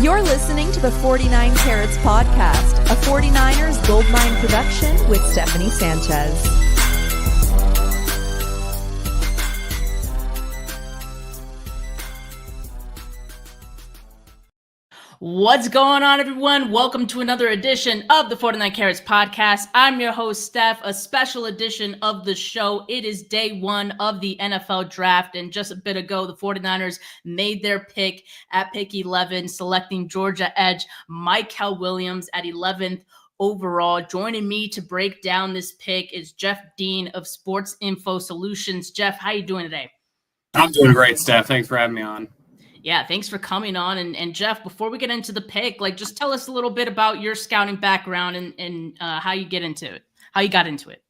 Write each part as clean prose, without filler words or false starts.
You're listening to the 49 Carats Podcast, a 49ers Goldmine production with Stephanie Sanchez. What's going on, everyone? Welcome to another edition of the 49 Carats Podcast. I'm your host, Steph, a special edition of the show. It is day one of the NFL draft, and just a bit ago, the 49ers made their pick at pick 11, selecting Georgia Edge Mykel Williams at 11th overall. Joining me to break down this pick is Jeff Dean of Sports Info Solutions. Jeff, how you doing today? I'm doing great, Steph. Thanks for having me on. Yeah, thanks for coming on. And Jeff, before we get into the pick, just tell us a little bit about your scouting background and how you got into it.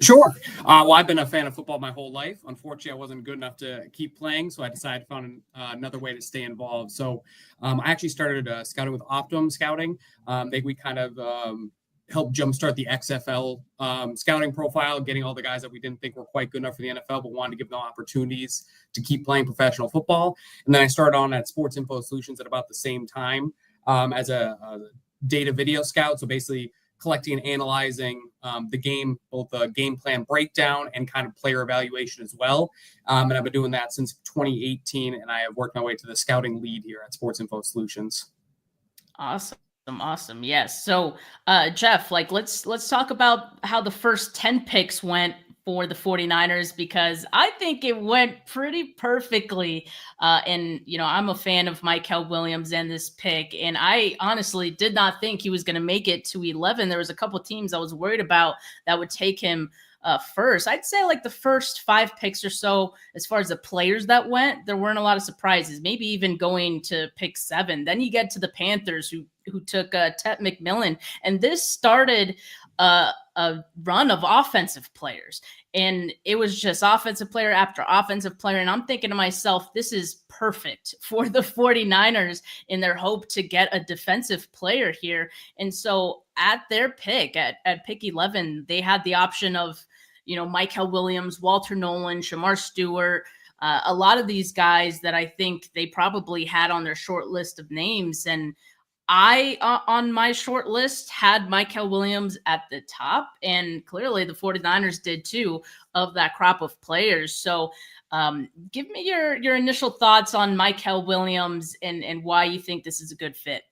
Sure. Well, I've been a fan of football my whole life. Unfortunately, I wasn't good enough to keep playing, so I decided to find another way to stay involved. So I actually started scouting with Optum Scouting. We kind of helped jumpstart the XFL scouting profile, getting all the guys that we didn't think were quite good enough for the NFL, but wanted to give them opportunities to keep playing professional football. And then I started on at Sports Info Solutions at about the same time as a data video scout. So basically collecting and analyzing the game, both the game plan breakdown and kind of player evaluation as well. And I've been doing that since 2018, and I have worked my way to the scouting lead here at Sports Info Solutions. Awesome. Yes. So, Jeff, let's talk about how the first 10 picks went for the 49ers, because I think it went pretty perfectly. And, I'm a fan of Mykel Williams and this pick, and I honestly did not think he was going to make it to 11. There was a couple teams I was worried about that would take him first. I'd say the first 5 picks or so, as far as the players that went, there weren't a lot of surprises, maybe even going to pick 7. Then you get to the Panthers who took Tet McMillan, and this started a run of offensive players, and it was just offensive player after offensive player. And I'm thinking to myself, this is perfect for the 49ers in their hope to get a defensive player here. And so at their pick at pick 11, they had the option of, Mykel Williams, Walter Nolan, Shamar Stewart, a lot of these guys that I think they probably had on their short list of names. And I, on my short list, had Mykel Williams at the top, and clearly the 49ers did too, of that crop of players. So give me your initial thoughts on Mykel Williams and why you think this is a good fit.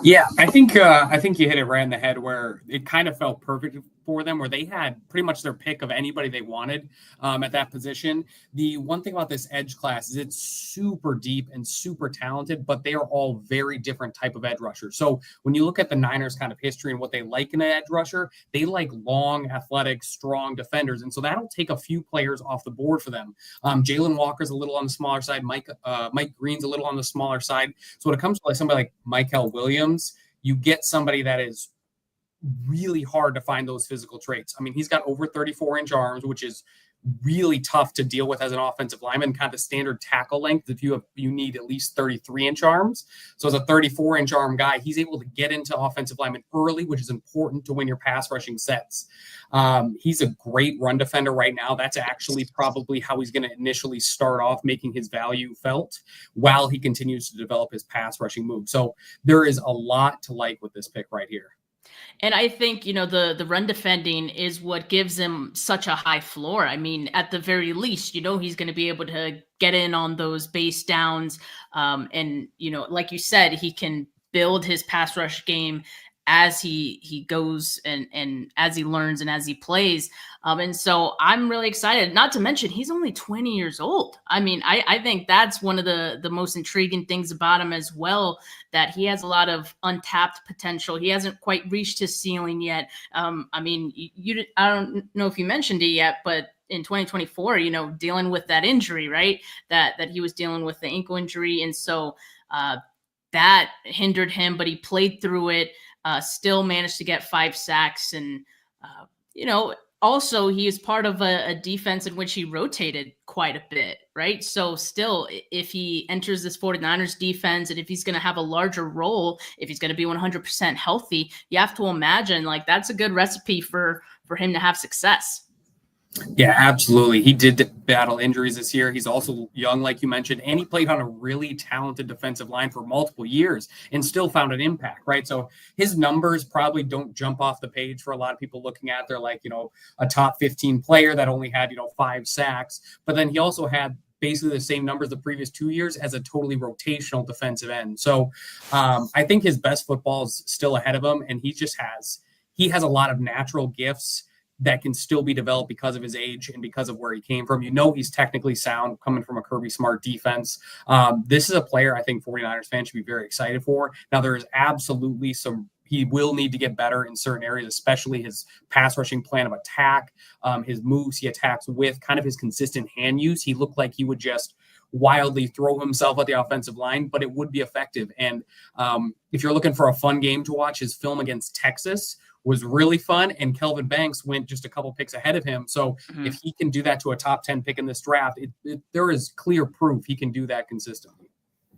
Yeah, I think you hit it right in the head, where it kind of felt perfect for them, where they had pretty much their pick of anybody they wanted at that position. The one thing about this edge class is it's super deep and super talented, but they are all very different type of edge rushers. So when you look at the Niners kind of history and what they like in an edge rusher, they like long, athletic, strong defenders. And so that'll take a few players off the board for them. Jalen Walker's a little on the smaller side. Mike Green's a little on the smaller side. So when it comes to somebody like Mykel Williams, you get somebody that is really hard to find those physical traits. I mean, he's got over 34-inch arms, which is really tough to deal with as an offensive lineman. Kind of standard tackle length, if you need at least 33-inch arms. So as a 34-inch arm guy, he's able to get into offensive linemen early, which is important to win your pass rushing sets. He's a great run defender right now. That's actually probably how he's going to initially start off making his value felt while he continues to develop his pass rushing move. So there is a lot to like with this pick right here. And I think, the run defending is what gives him such a high floor. I mean, at the very least, he's going to be able to get in on those base downs. And, like you said, he can build his pass rush game as he goes and as he learns and as he plays. And so I'm really excited, not to mention he's only 20 years old. I mean, I think that's one of the most intriguing things about him as well, that he has a lot of untapped potential. He hasn't quite reached his ceiling yet. I mean, I don't know if you mentioned it yet, but in 2024, dealing with that injury, right? That he was dealing with the ankle injury. And so that hindered him, but he played through it. Still managed to get 5 sacks. And, also he is part of a defense in which he rotated quite a bit, right? So still, if he enters this 49ers defense and if he's going to have a larger role, if he's going to be 100% healthy, you have to imagine that's a good recipe for him to have success. Yeah, absolutely. He did battle injuries this year. He's also young, like you mentioned, and he played on a really talented defensive line for multiple years and still found an impact, right? So his numbers probably don't jump off the page for a lot of people looking at. They're like, a top 15 player that only had, 5 sacks. But then he also had basically the same numbers the previous 2 years as a totally rotational defensive end. So I think his best football is still ahead of him, and he has a lot of natural gifts that can still be developed because of his age and because of where he came from. He's technically sound coming from a Kirby Smart defense. This is a player I think 49ers fans should be very excited for. Now, there is absolutely he will need to get better in certain areas, especially his pass rushing plan of attack, his moves he attacks with, kind of his consistent hand use. He looked like he would just wildly throw himself at the offensive line, but it would be effective. And if you're looking for a fun game to watch, his film against Texas was really fun, and Kelvin Banks went just a couple picks ahead of him. So if he can do that to a top 10 pick in this draft, there is clear proof he can do that consistently.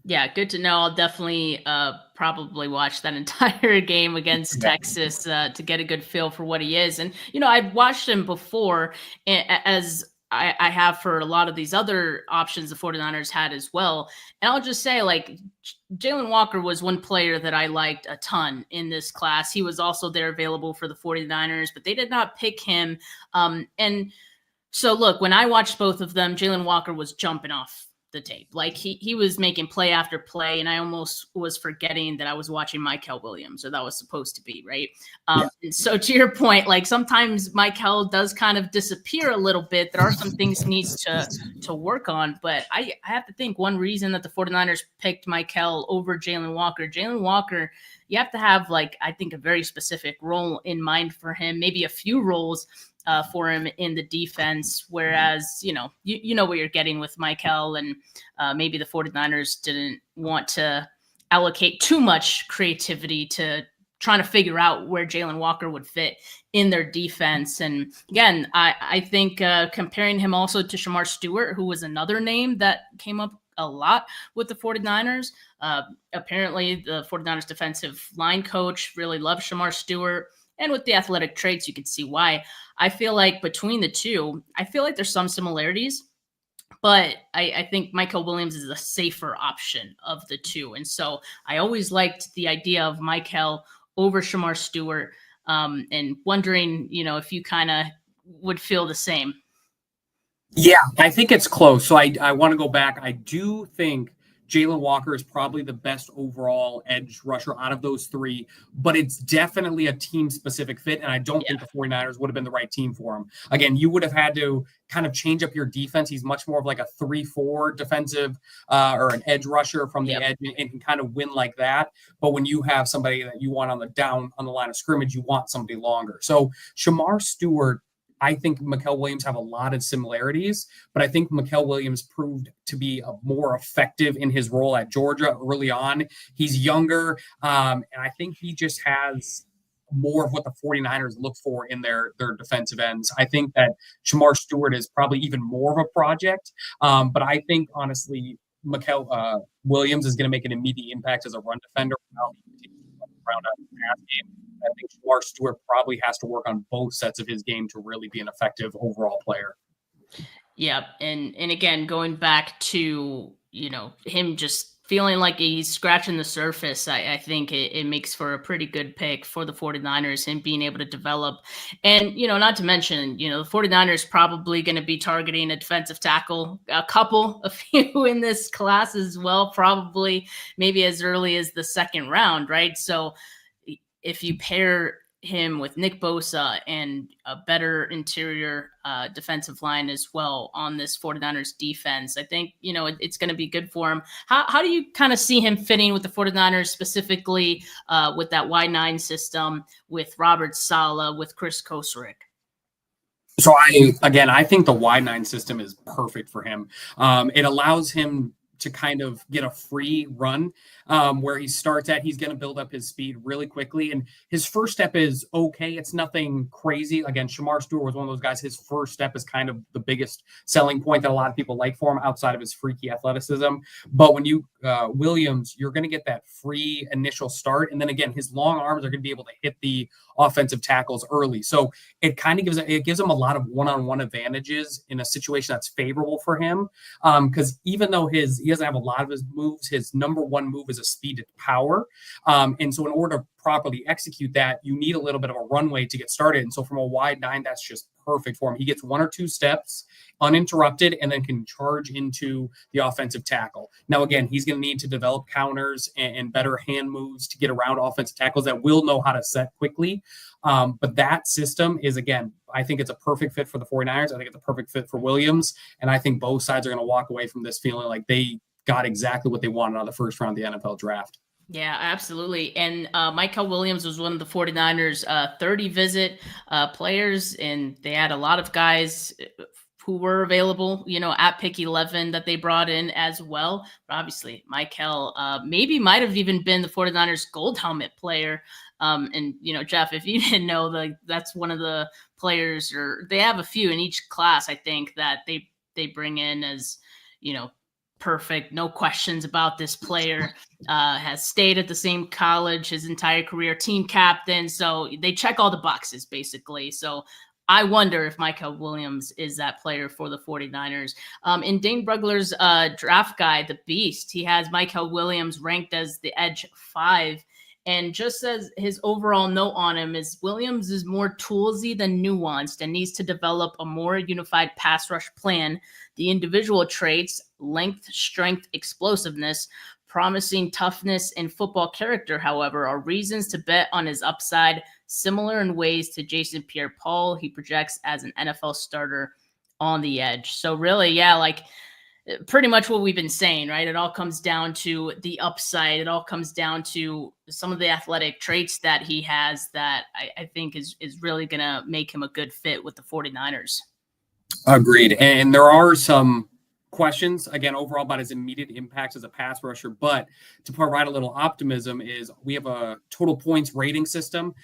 Yeah, good to know. I'll definitely probably watch that entire game against Texas to get a good feel for what he is. And, I've watched him before, as I have for a lot of these other options the 49ers had as well. And I'll just say, like, Jalen Walker was one player that I liked a ton in this class. He was also there available for the 49ers, but they did not pick him. And so, look, when I watched both of them, Jalen Walker was jumping off the tape. Like he was making play after play, and I almost was forgetting that I was watching Mykel Williams, or that was supposed to be, right? And so to your point, like sometimes Mykel does kind of disappear a little bit. There are some things he needs to work on, but I have to think one reason that the 49ers picked Mykel over Jalen Walker, you have to have, like, I think a very specific role in mind for him, maybe a few roles for him in the defense, whereas, you know what you're getting with Mykel, and maybe the 49ers didn't want to allocate too much creativity to trying to figure out where Jalen Walker would fit in their defense. And again, I think comparing him also to Shamar Stewart, who was another name that came up a lot with the 49ers. Apparently the 49ers defensive line coach really loves Shamar Stewart. And with the athletic traits, you can see why. I feel like between the two, I feel like there's some similarities, but I think Mykel Williams is a safer option of the two. And so I always liked the idea of Mykel over Shamar Stewart, and wondering, if you kind of would feel the same. Yeah, I think it's close. So I want to go back. I do think Jalen Walker is probably the best overall edge rusher out of those three, but it's definitely a team-specific fit, and I don't think the 49ers would have been the right team for him. Again, you would have had to kind of change up your defense. He's much more of like a 3-4 defensive or an edge rusher from the edge, and can kind of win like that. But when you have somebody that you want on the line of scrimmage, you want somebody longer. So Shamar Stewart, I think Mykel Williams have a lot of similarities, but I think Mykel Williams proved to be more effective in his role at Georgia early on. He's younger, and I think he just has more of what the 49ers look for in their defensive ends. I think that Shamar Stewart is probably even more of a project, but I think, honestly, Mykel Williams is going to make an immediate impact as a run defender around the pass game. I think Shamar Stewart probably has to work on both sets of his game to really be an effective overall player. Yeah, and again, going back to him just feeling like he's scratching the surface, I think it makes for a pretty good pick for the 49ers, him being able to develop. And, not to mention, the 49ers probably going to be targeting a defensive tackle, a few in this class as well, probably maybe as early as the second round, right? So if you pair him with Nick Bosa and a better interior defensive line as well on this 49ers defense, I think, it's going to be good for him. How do you kind of see him fitting with the 49ers, specifically with that Y9 system, with Robert Saleh, with Chris Kosarick? So I think the Y9 system is perfect for him. It allows him to kind of get a free run where he starts at. He's going to build up his speed really quickly. And his first step is okay. It's nothing crazy. Again, Shamar Stewart was one of those guys. His first step is kind of the biggest selling point that a lot of people like for him outside of his freaky athleticism. But when you, Williams, you're going to get that free initial start. And then again, his long arms are going to be able to hit the offensive tackles early. So it kind of gives him a lot of one-on-one advantages in a situation that's favorable for him. Because even though he doesn't have a lot of his moves, his number one move is a speed to power. And so in order to properly execute that, you need a little bit of a runway to get started. And so from a wide 9, that's just perfect for him. He gets 1 or 2 steps uninterrupted and then can charge into the offensive tackle. Now, again, he's going to need to develop counters and better hand moves to get around offensive tackles that will know how to set quickly. But that system is, again, I think it's a perfect fit for the 49ers. I think it's a perfect fit for Williams. And I think both sides are going to walk away from this feeling like they got exactly what they wanted on the first round of the NFL draft. Yeah, absolutely. And Mykel Williams was one of the 49ers 30 visit players, and they had a lot of guys who were available, at pick 11 that they brought in as well. But obviously, Mykel maybe might have even been the 49ers gold helmet player. And, Jeff, if you didn't know, that's one of the players, or they have a few in each class, I think, that they bring in as, perfect, no questions about this player, has stayed at the same college his entire career, team captain. So they check all the boxes, basically. So I wonder if Mykel Williams is that player for the 49ers. In Dane Brugler's draft guide, The Beast, he has Mykel Williams ranked as the edge 5. And just as his overall note on him is Williams is more toolsy than nuanced and needs to develop a more unified pass rush plan. The individual traits, length, strength, explosiveness, promising toughness, and football character, however, are reasons to bet on his upside, similar in ways to Jason Pierre-Paul. He projects as an NFL starter on the edge. So really, yeah, pretty much what we've been saying, right? It all comes down to the upside. It all comes down to some of the athletic traits that he has that I think is really going to make him a good fit with the 49ers. Agreed. And there are some questions, again, overall about his immediate impact as a pass rusher. But to provide a little optimism is we have a total points rating system.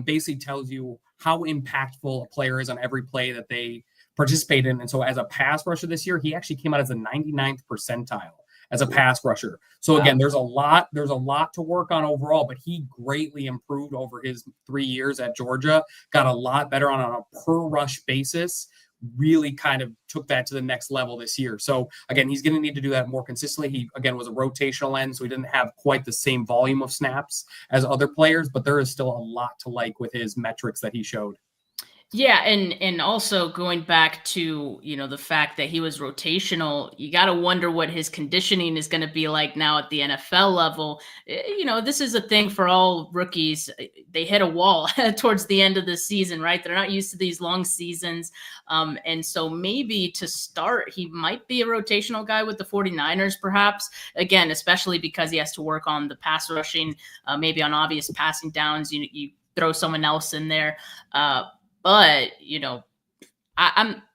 Basically tells you how impactful a player is on every play that they participate in. And so as a pass rusher this year, he actually came out as the 99th percentile as a pass rusher. So again, there's a lot to work on overall, but he greatly improved over his 3 years at Georgia, got a lot better on a per rush basis, really kind of took that to the next level this year. So again, he's going to need to do that more consistently. He, again, was a rotational end, so he didn't have quite the same volume of snaps as other players, but there is still a lot to like with his metrics that he showed. Yeah, and also going back to, the fact that he was rotational, you got to wonder what his conditioning is going to be like now at the NFL level. This is a thing for all rookies. They hit a wall towards the end of the season, right? They're not used to these long seasons. And so maybe to start, he might be a rotational guy with the 49ers, perhaps. Again, especially because he has to work on the pass rushing, maybe on obvious passing downs, you throw someone else in there. But,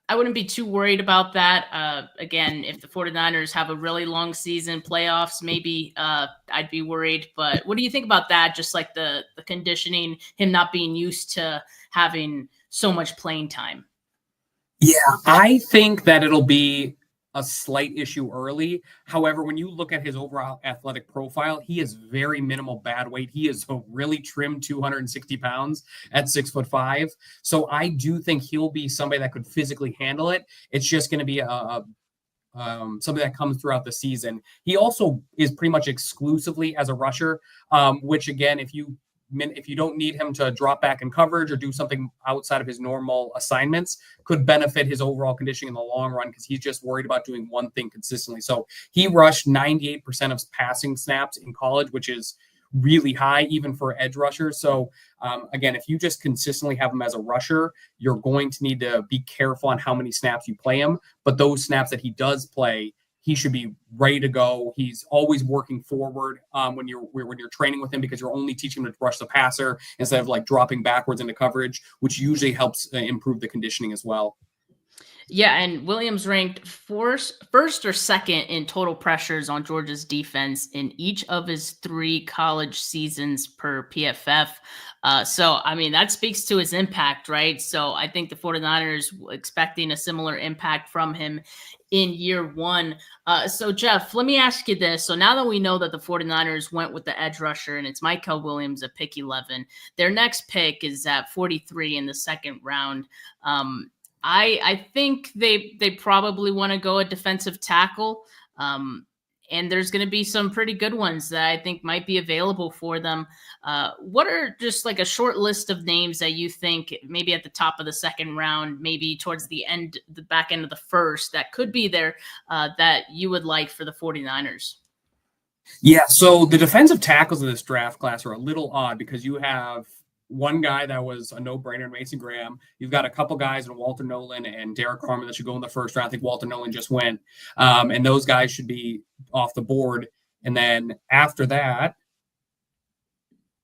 I wouldn't be too worried about that. Again, if the 49ers have a really long season, playoffs, maybe I'd be worried. But what do you think about that? Just like the conditioning, him not being used to having so much playing time. Yeah, I think that it'll be a slight issue early. However, when you look at his overall athletic profile, he is very minimal bad weight. He is a really trim 260 pounds at 6'5". So I do think he'll be somebody that could physically handle it. It's just going to be something that comes throughout the season. He also is pretty much exclusively as a rusher, which again, if you don't need him to drop back in coverage or do something outside of his normal assignments, could benefit his overall conditioning in the long run because he's just worried about doing one thing consistently. So he rushed 98% of his passing snaps in college, which is really high even for edge rushers. So again, if you just consistently have him as a rusher, you're going to need to be careful on how many snaps you play him. But those snaps that he does play, he should be ready to go. He's always working forward when you're training with him because you're only teaching him to rush the passer instead of dropping backwards into coverage, which usually helps improve the conditioning as well. Yeah, and Williams ranked first or second in total pressures on Georgia's defense in each of his 3 college seasons per PFF. So, I mean, that speaks to his impact, right? So I think the 49ers expecting a similar impact from him in year 1. So, Jeff, let me ask you this. So now that we know that the 49ers went with the edge rusher and it's Mykel Williams at pick 11, their next pick is at 43 in the second round. I think they probably want to go a defensive tackle. And there's going to be some pretty good ones that I think might be available for them. What are just like a short list of names that you think maybe at the top of the second round, maybe towards the back end of the first, that could be there that you would like for the 49ers? Yeah, so the defensive tackles in this draft class are a little odd because you have one guy that was a no-brainer, Mason Graham. You've got a couple guys in Walter Nolan and Derek Harmon that should go in the first round. I think Walter Nolan just went. And those guys should be off the board. And then after that,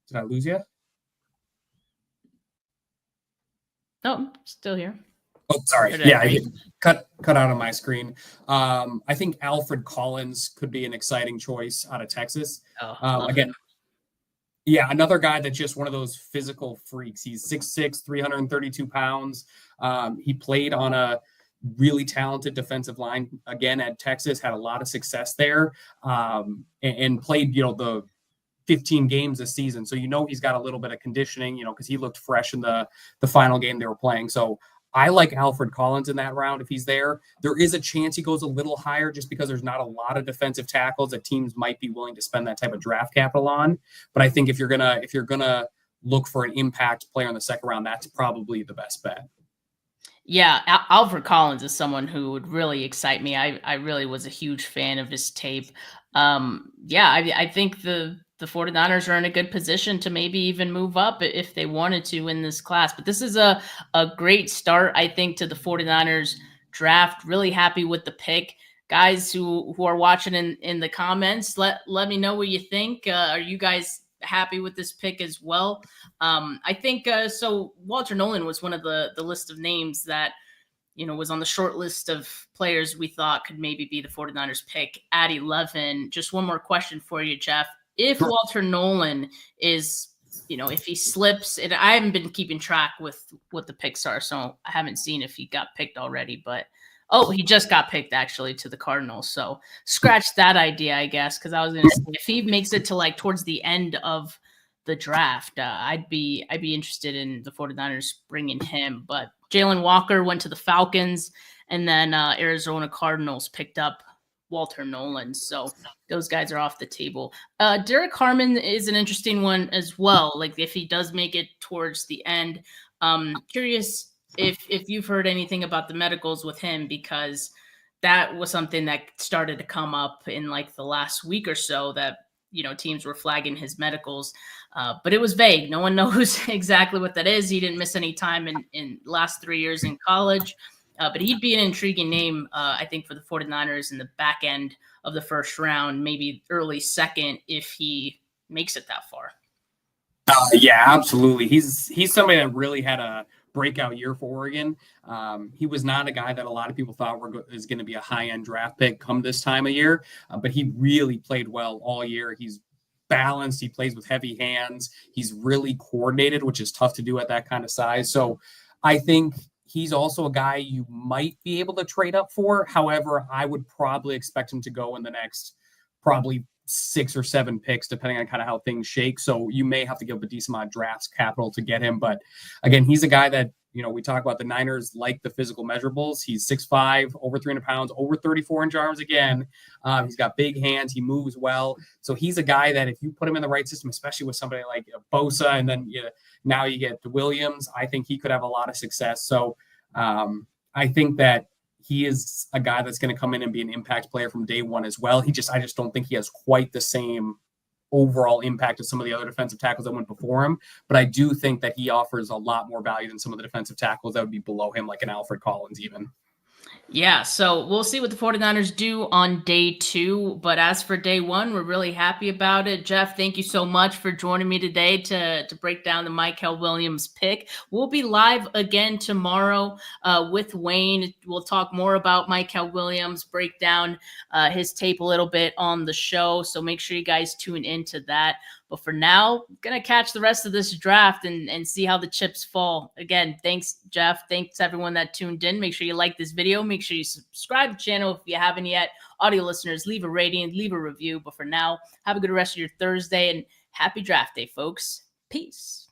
did I lose you? No, still here. Oh, sorry. Yeah, I cut out on my screen. I think Alfred Collins could be an exciting choice out of Texas. Again, yeah, another guy that's just one of those physical freaks. He's 6'6", 332 pounds. He played on a really talented defensive line, again, at Texas, had a lot of success there, and played, the 15 games this season. So, he's got a little bit of conditioning, because he looked fresh in the final game they were playing. So I like Alfred Collins in that round if he's there. There is a chance he goes a little higher just because there's not a lot of defensive tackles that teams might be willing to spend that type of draft capital on. But I think if you're gonna look for an impact player in the second round, that's probably the best bet. Yeah, Alfred Collins is someone who would really excite me. I really was a huge fan of his tape. I think the 49ers are in a good position to maybe even move up if they wanted to in this class. But this is a great start, I think, to the 49ers draft. Really happy with the pick. Guys who are watching in the comments, let me know what you think. Are you guys happy with this pick as well? I think so. Walter Nolan was one of the list of names that was on the short list of players we thought could maybe be the 49ers pick at 11. Just one more question for you, Jeff. If Walter Nolan is, if he slips, and I haven't been keeping track with what the picks are, so I haven't seen if he got picked already, but he just got picked actually to the Cardinals. So scratch that idea, I guess, because I was going to say if he makes it to like towards the end of the draft, I'd be interested in the 49ers bringing him. But Jalen Walker went to the Falcons, and then Arizona Cardinals picked up Walter Nolan. So those guys are off the table. Derek Harmon is an interesting one as well. Like if he does make it towards the end, curious if you've heard anything about the medicals with him, because that was something that started to come up in like the last week or so that, teams were flagging his medicals, but it was vague. No one knows exactly what that is. He didn't miss any time in last 3 years in college. But he'd be an intriguing name, I think, for the 49ers in the back end of the first round, maybe early second, if he makes it that far. Yeah, absolutely. He's somebody that really had a breakout year for Oregon. He was not a guy that a lot of people thought is going to be a high-end draft pick come this time of year, but he really played well all year. He's balanced. He plays with heavy hands. He's really coordinated, which is tough to do at that kind of size. So I think he's also a guy you might be able to trade up for. However, I would probably expect him to go in the next probably 6 or 7 picks, depending on kind of how things shake. So you may have to give up a decent amount of drafts capital to get him. But again, he's a guy that, we talk about the Niners like the physical measurables. He's 6'5", over 300 pounds, over 34-inch arms again. He's got big hands. He moves well. So he's a guy that if you put him in the right system, especially with somebody like Bosa, and then now you get Williams, I think he could have a lot of success. So I think that he is a guy that's going to come in and be an impact player from day one as well. I just don't think he has quite the same overall impact as some of the other defensive tackles that went before him. But I do think that he offers a lot more value than some of the defensive tackles that would be below him, like an Alfred Collins even. Yeah, so we'll see what the 49ers do on day 2. But as for day 1, we're really happy about it. Jeff, thank you so much for joining me today to break down the Mykel Williams pick. We'll be live again tomorrow with Wayne. We'll talk more about Mykel Williams, break down his tape a little bit on the show. So make sure you guys tune into that. But for now, going to catch the rest of this draft and see how the chips fall. Again, thanks, Jeff. Thanks, everyone that tuned in. Make sure you like this video. Make sure you subscribe to the channel if you haven't yet. Audio listeners, leave a rating, leave a review. But for now, have a good rest of your Thursday and happy draft day, folks. Peace.